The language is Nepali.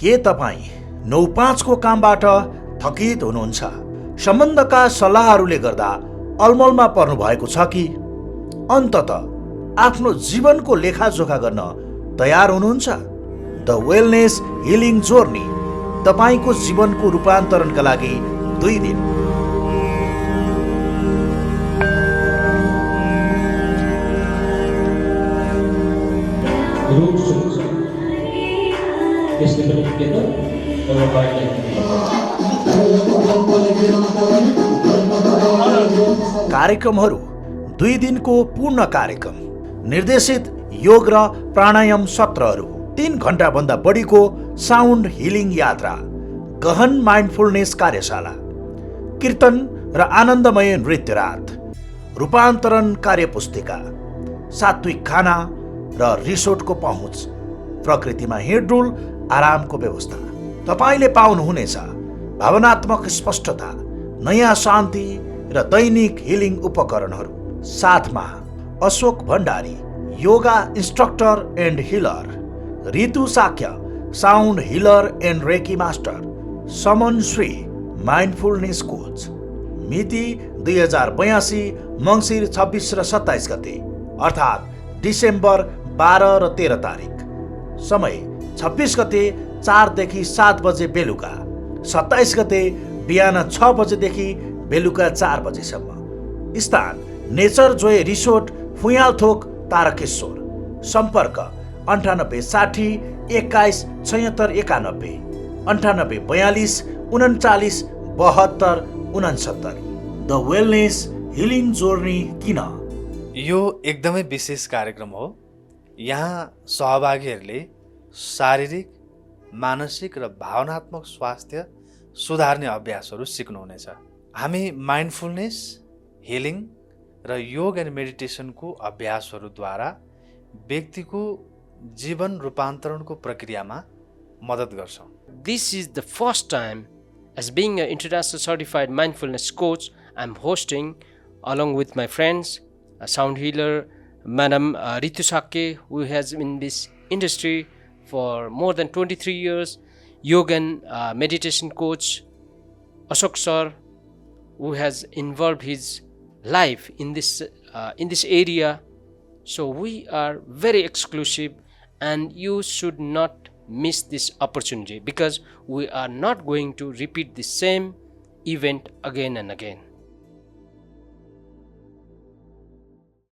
के तपाईँ 9-5 को कामबाट थकित हुनुहुन्छ? सम्बन्धका सल्लाहहरूले गर्दा अलमलमा पर्नु भएको छ कि अन्ततः आफ्नो जीवनको लेखाजोखा गर्न तयार हुनुहुन्छ? द वेलनेस हिलिङ जर्नी तपाईँको जीवनको रूपान्तरणका लागि 2 दिन। कार्यक्रमहरू 2 दिनको पूर्ण कार्यक्रम, निर्देशित योग र प्राणायाम सत्रहरू, 3 घण्टाभन्दा बढीको साउन्ड हिलिङ यात्रा, गहन माइन्डफुलनेस कार्यशाला, कीर्तन र आनन्दमय नृत्य रात, रूपान्तरण कार्यपुस्तिका, सात्विक खाना र रिसोर्टको पहुँच, प्रकृतिमा हिँडडुल, आरामको व्यवस्था। तपाईँले पाउनुहुनेछ भावनात्मक स्पष्टता, नयाँ शान्ति र दैनिक हिलिङ उपकरणहरू। साथमा Ashok Bhandari, yoga instructor and healer, Ritu Shakya, sound healer and reiki master, Saman Shree, mindfulness coach. मिति 2082 मङ्सिर 26 र 27 गते, अर्थात् डिसेम्बर 12 र 13 तारिक। समय 26 गते 4 देखि 7 बजे बेलुका, 27 गते बिहान 6 बजेदेखि बेलुका 4 बजेसम्म। स्थान नेचर जोय रिसोर्ट, फुयालथोक, तारकेश्वर। सम्पर्क 9860 21 76 91, 98 42 39 72 69। द वेलनेस हिलिङ जर्नी किन? यो एकदमै विशेष कार्यक्रम हो। यहाँ सहभागीहरूले शारीरिक, मानसिक र भावनात्मक स्वास्थ्य सुधार्ने अभ्यासहरू सिक्नुहुनेछ। हामी माइन्डफुलनेस, हिलिङ र योग एन्ड मेडिटेसनको अभ्यासहरूद्वारा व्यक्तिको जीवन रूपान्तरणको प्रक्रियामा मद्दत गर्छौँ। This is the first time as being an international certified mindfulness coach, I'm hosting along with my friends, a sound healer, Madam Ritu Sakke, who has been in this industry for more than 23 years, yoga and meditation coach, Ashok sir, who has involved his life in this area. So we are very exclusive and you should not miss this opportunity because we are not going to repeat the same event again and again.